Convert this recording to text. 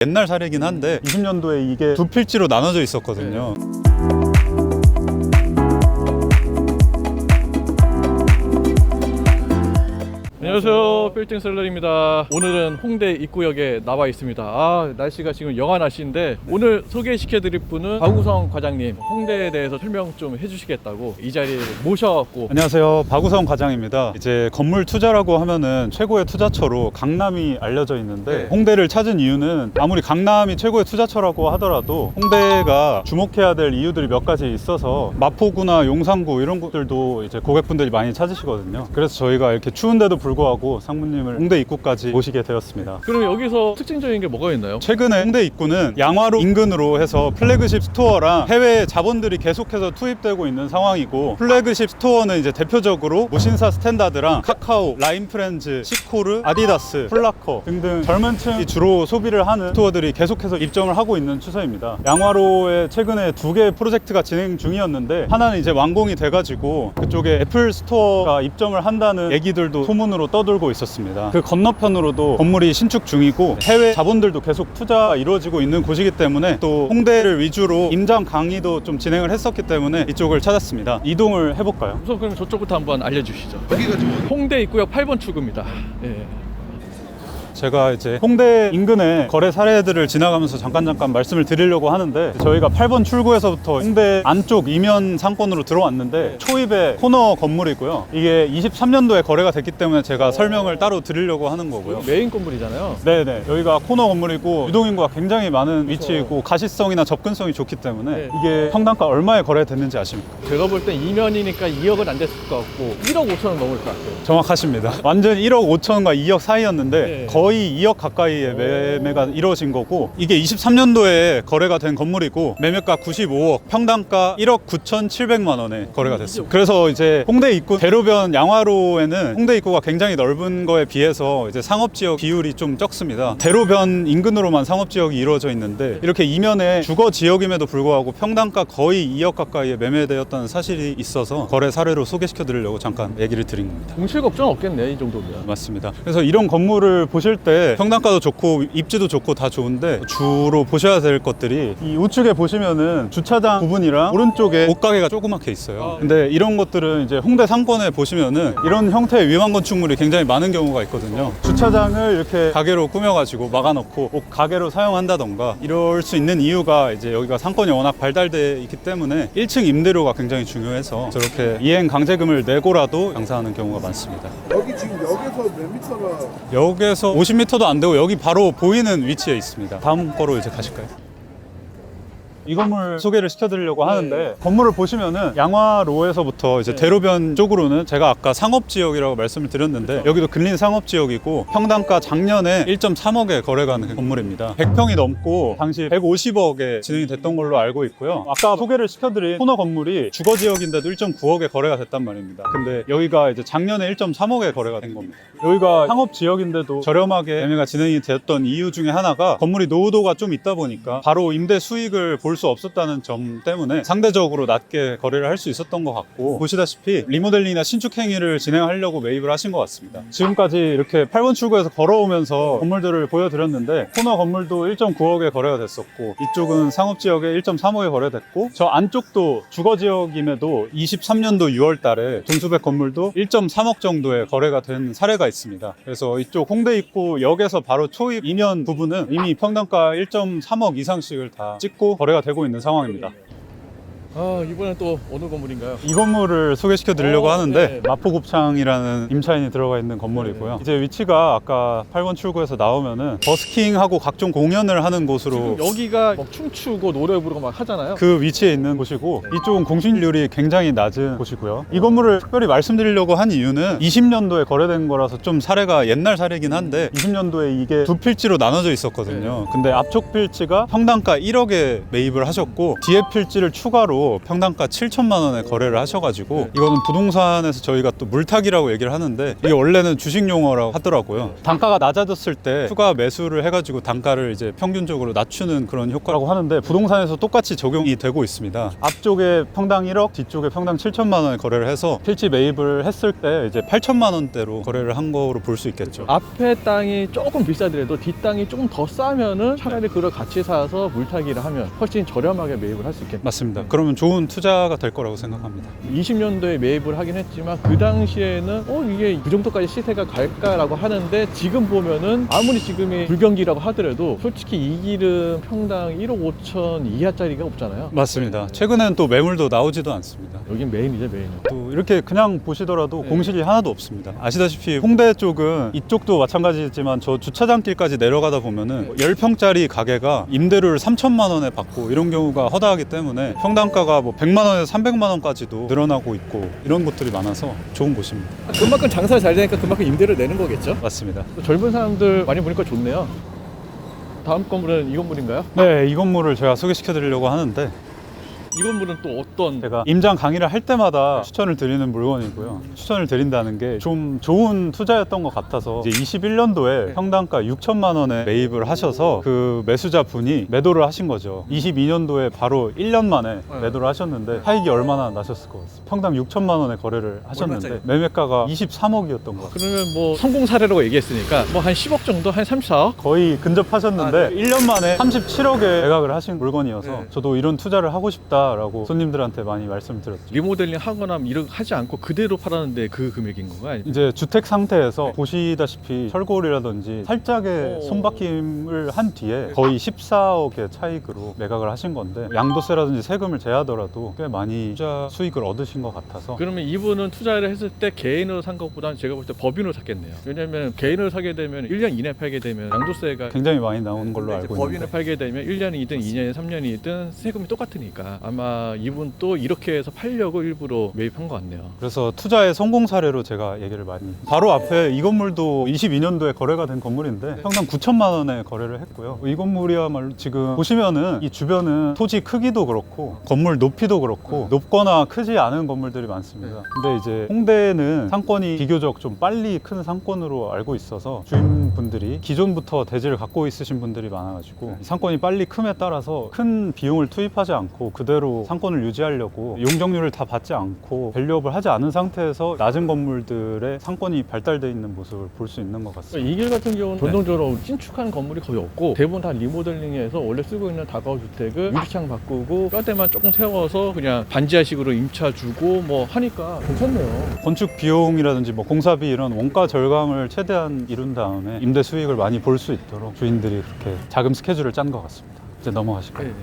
옛날 사례긴 한데 20년도에 이게 두 필지로 나눠져 있었거든요. 안녕하세요, 빌딩 셀러입니다. 오늘은 홍대 입구역에 나와 있습니다. 날씨가 지금 영하 날씨인데 오늘 소개시켜드릴 분은 박우성 과장님, 홍대에 대해서 설명 좀 해주시겠다고 이 자리에 모셔갖고. 안녕하세요, 박우성 과장입니다. 이제 건물 투자라고 하면은 최고의 투자처로 강남이 알려져 있는데 홍대를 찾은 이유는 아무리 강남이 최고의 투자처라고 하더라도 홍대가 주목해야 될 이유들이 몇 가지 있어서 마포구나 용산구 이런 곳들도 이제 고객분들이 많이 찾으시거든요. 그래서 저희가 이렇게 추운데도 불구하고 상무님을 홍대 입구까지 모시게 되었습니다. 그럼 여기서 특징적인 게 뭐가 있나요? 최근에 홍대 입구는 양화로 인근으로 해서 플래그십 스토어랑 해외 자본들이 계속해서 투입되고 있는 상황이고, 플래그십 스토어는 이제 대표적으로 무신사 스탠다드랑 카카오, 라인프렌즈, 시코르, 아디다스, 플라커 등등 젊은 층이 주로 소비를 하는 스토어들이 계속해서 입점을 하고 있는 추세입니다. 양화로에 최근에 2개의 프로젝트가 진행 중이었는데 하나는 이제 완공이 돼가지고 그쪽에 애플 스토어가 입점을 한다는 얘기들도 소문으로 떠돌고 있었습니다. 그 건너편으로도 건물이 신축 중이고 해외 자본들도 계속 투자가 이루어지고 있는 곳이기 때문에 또 홍대를 위주로 임장 강의도 좀 진행을 했었기 때문에 이쪽을 찾았습니다. 이동을 해볼까요? 우선 그럼 저쪽부터 한번 알려주시죠. 여기가 지금 홍대 입구역 8번 출구입니다. 예. 제가 이제 홍대 인근의 거래 사례들을 지나가면서 잠깐 말씀을 드리려고 하는데, 저희가 8번 출구에서부터 홍대 안쪽 이면 상권으로 들어왔는데 초입의 코너 건물이고요. 이게 23년도에 거래가 됐기 때문에 제가 설명을 따로 드리려고 하는 거고요. 메인 건물이잖아요. 네네, 여기가 코너 건물이고 유동인구가 굉장히 많은 위치이고 가시성이나 접근성이 좋기 때문에 이게 평당가 얼마에 거래됐는지 아십니까? 제가 볼 땐 2면이니까 2억은 안 됐을 것 같고 1억 5천은 넘을 것 같아요. 정확하십니다. 완전 1억 5천과 2억 사이였는데 거의 2억 가까이의 매매가 이루어진 거고, 이게 23년도에 거래가 된 건물이고 매매가 95억, 평당가 1억 9,700만 원에 거래가 됐습니다. 그래서 이제 홍대 입구 대로변 양화로에는 홍대 입구가 굉장히 넓은 거에 비해서 이제 상업지역 비율이 좀 적습니다. 대로변 인근으로만 상업지역이 이루어져 있는데 이렇게 이면에 주거지역임에도 불구하고 평당가 거의 2억 가까이에 매매되었다는 사실이 있어서 거래 사례로 소개시켜 드리려고 잠깐 얘기를 드린 겁니다. 공실 걱정 없겠네, 이 정도면. 맞습니다. 그래서 이런 건물을 보실 때 평당가도 좋고 입지도 좋고 다 좋은데 주로 보셔야 될 것들이 이 우측에 보시면은 주차장 부분이랑 오른쪽에 옷가게가 조그맣게 있어요. 근데 이런 것들은 이제 홍대 상권에 보시면은 이런 형태의 위반 건축물이 굉장히 많은 경우가 있거든요. 주차장을 이렇게 가게로 꾸며가지고 막아놓고 옷 가게로 사용한다던가 이럴 수 있는 이유가 이제 여기가 상권이 워낙 발달되어 있기 때문에 1층 임대료가 굉장히 중요해서 저렇게 이행 강제금을 내고라도 장사하는 경우가 많습니다. 여기 지금 역에서 몇 미터나? 역에서 50m도 안 되고 여기 바로 보이는 위치에 있습니다. 다음 거로 이제 가실까요? 이 건물 소개를 시켜드리려고 하는데 건물을 보시면은 양화로에서부터 이제 대로변 쪽으로는 제가 아까 상업지역이라고 말씀을 드렸는데 여기도 근린 상업지역이고 평당가 작년에 1.3억에 거래가 된 건물입니다. 100평이 넘고 당시 150억에 진행이 됐던 걸로 알고 있고요. 아까 소개를 시켜드린 코너 건물이 주거지역인데도 1.9억에 거래가 됐단 말입니다. 근데 여기가 이제 작년에 1.3억에 거래가 된 겁니다. 여기가 상업지역인데도 저렴하게 매매가 진행이 됐던 이유 중에 하나가 건물이 노후도가 좀 있다 보니까 바로 임대 수익을 볼 수 없었다는 점 때문에 상대적으로 낮게 거래를 할 수 있었던 것 같고, 보시다시피 리모델링이나 신축 행위를 진행하려고 매입을 하신 것 같습니다. 지금까지 이렇게 8번 출구에서 걸어오면서 건물들을 보여드렸는데 코너 건물도 1.9억에 거래가 됐었고 이쪽은 상업지역에 1.3억에 거래됐고 저 안쪽도 주거지역임에도 23년도 6월 달에 동수백 건물도 1.3억 정도에 거래가 된 사례가 있습니다. 그래서 이쪽 홍대 입구 역에서 바로 초입 이면 부분은 이미 평당가 1.3억 이상씩을 다 찍고 거래가 되고 있는 상황입니다. 이번엔 또 어느 건물인가요? 이 건물을 소개시켜 드리려고 하는데 네. 마포곱창이라는 임차인이 들어가 있는 건물이고요. 이제 위치가 아까 8번 출구에서 나오면은 버스킹하고 각종 공연을 하는 곳으로, 여기가 막 춤추고 노래 부르고 막 하잖아요. 그 위치에 있는 곳이고 이쪽은 공실률이 굉장히 낮은 곳이고요. 이 건물을 특별히 말씀드리려고 한 이유는 20년도에 거래된 거라서 좀 사례가 옛날 사례긴 한데 20년도에 이게 두 필지로 나눠져 있었거든요. 근데 앞쪽 필지가 평당가 1억에 매입을 하셨고 뒤에 필지를 추가로 홍대도 평당가 7천만 원에 거래를 하셔가지고 이거는 부동산에서 저희가 또 물타기라고 얘기를 하는데 이게 원래는 주식 용어라고 하더라고요. 단가가 낮아졌을 때 추가 매수를 해가지고 단가를 이제 평균적으로 낮추는 그런 효과라고 하는데 부동산에서 똑같이 적용이 되고 있습니다. 앞쪽에 평당 1억, 뒤쪽에 평당 7천만 원에 거래를 해서 필지 매입을 했을 때 이제 8천만 원대로 거래를 한 거로 볼 수 있겠죠. 앞에 땅이 조금 비싸더라도 뒷 땅이 조금 더 싸면은 차라리 그걸 같이 사서 물타기를 하면 훨씬 저렴하게 매입을 할 수 있겠네요. 맞습니다. 그러면 좋은 투자가 될 거라고 생각합니다. 20년도에 매입을 하긴 했지만 그 당시에는 이게 그 정도까지 시세가 갈까라고 하는데 지금 보면은 아무리 지금이 불경기라고 하더라도 솔직히 이 길은 평당 1억 5천 이하짜리가 없잖아요. 맞습니다. 최근엔 또 매물도 나오지도 않습니다. 여긴 메인이죠, 메인. 또 이렇게 그냥 보시더라도 공실이 하나도 없습니다. 아시다시피 홍대 쪽은 이쪽도 마찬가지지만 저 주차장길까지 내려가다 보면은 10평짜리 가게가 임대료를 3천만 원에 받고 이런 경우가 허다하기 때문에 평당가가 뭐 100만 원에서 300만 원까지도 늘어나고 있고 이런 곳들이 많아서 좋은 곳입니다. 그만큼 장사가 잘 되니까 그만큼 임대를 내는 거겠죠? 맞습니다. 또 젊은 사람들 많이 보니까 좋네요. 다음 건물은 이 건물인가요? 네, 이 건물을 제가 소개시켜 드리려고 하는데 이 건물은 또 어떤 제가 임장 강의를 할 때마다 추천을 드리는 물건이고요. 추천을 드린다는 게 좀 좋은 투자였던 것 같아서 이제 21년도에 평당가 6천만 원에 매입을 하셔서 그 매수자 분이 매도를 하신 거죠. 22년도에 바로 1년 만에 매도를 하셨는데 차익이 얼마나 나셨을 것 같습니다. 평당 6천만 원에 거래를 하셨는데 얼마짜리? 매매가가 23억이었던 것 같아요. 그러면 뭐 성공 사례라고 얘기했으니까 뭐 한 10억 정도? 한 34억? 거의 근접하셨는데 1년 만에 37억에 매각을 하신 물건이어서 네. 저도 이런 투자를 하고 싶다라고 손님들한테 많이 말씀드렸죠. 리모델링 하거나 이렇게 하지 않고 그대로 팔았는데 그 금액인 건가? 이제 주택 상태에서 보시다시피 철골이라든지 살짝의 손바뀜을 한 뒤에 거의 14억의 차익으로 매각을 하신 건데 양도세라든지 세금을 제하더라도 꽤 많이 투자 수익을 얻으신 것 같아서 그러면 이분은 투자를 했을 때 개인으로 산 것보다는 제가 볼 때 법인으로 샀겠네요. 왜냐면 개인으로 사게 되면 1년 이내 팔게 되면 양도세가 굉장히 많이 나오는 걸로 알고 법인을 있는데 팔게 되면 1년이든 2년, 3년이든 세금이 똑같으니까 아마 이분 또 이렇게 해서 팔려고 일부러 매입한 것 같네요. 그래서 투자의 성공 사례로 제가 얘기를 많이 바로 앞에 이 건물도 22년도에 거래가 된 건물인데 평당 9천만 원에 거래를 했고요. 이 건물이야말로 지금 보시면은 이 주변은 토지 크기도 그렇고 건물 높이도 그렇고 높거나 크지 않은 건물들이 많습니다. 근데 이제 홍대는 상권이 비교적 좀 빨리 큰 상권으로 알고 있어서 주인분들이 기존부터 대지를 갖고 있으신 분들이 많아가지고 상권이 빨리 큼에 따라서 큰 비용을 투입하지 않고 그대로 상권을 유지하려고 용적률을 다 받지 않고 밸류업을 하지 않은 상태에서 낮은 건물들의 상권이 발달되어 있는 모습을 볼 수 있는 것 같습니다. 이 길 같은 경우는 전통적으로 신축한 건물이 거의 없고 대부분 다 리모델링해서 원래 쓰고 있는 다가구 주택을 유리창 바꾸고 뼈대만 조금 세워서 그냥 반지하식으로 임차 주고 뭐 하니까 괜찮네요. 건축 비용이라든지 뭐 공사비 이런 원가 절감을 최대한 이룬 다음에 임대 수익을 많이 볼 수 있도록 주인들이 그렇게 자금 스케줄을 짠 것 같습니다. 이제 넘어가실까요? 네.